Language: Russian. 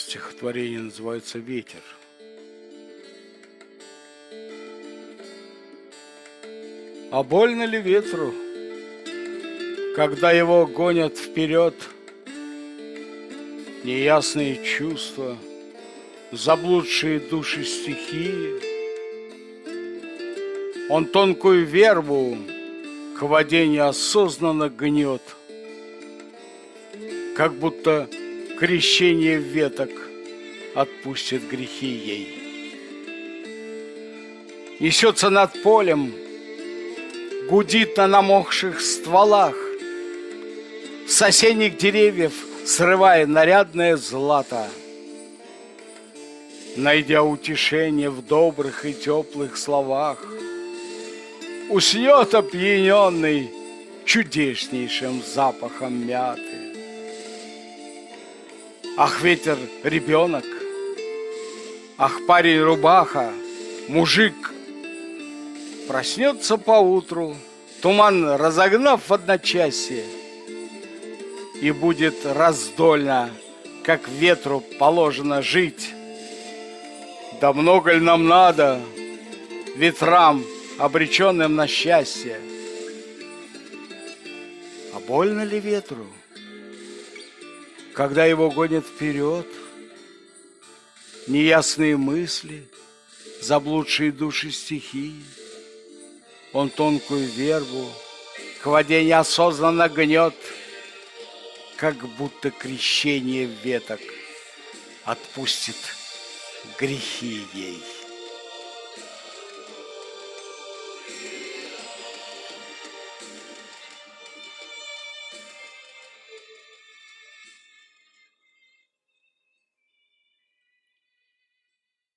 Стихотворение называется «Ветер». А больно ли ветру, когда его гонят вперед неясные чувства, заблудшие души стихии? Он тонкую вербу к воде неосознанно гнет, как будто крещение веток отпустит грехи ей. Несется над полем, гудит на намокших стволах, с осенних деревьев срывая нарядное злато. Найдя утешение в добрых и теплых словах, уснет опьяненный чудеснейшим запахом мяты. Ах, ветер, ребенок, ах, парень, рубаха, мужик, проснется поутру, туман разогнав в одночасье, и будет раздольно, как ветру положено жить. Да много ли нам надо, ветрам, обреченным на счастье? А больно ли ветру, когда его гонят вперед неясные мысли, заблудшие души стихии? Он тонкую вербу к воде неосознанно гнет, как будто крещение веток отпустит грехи ей.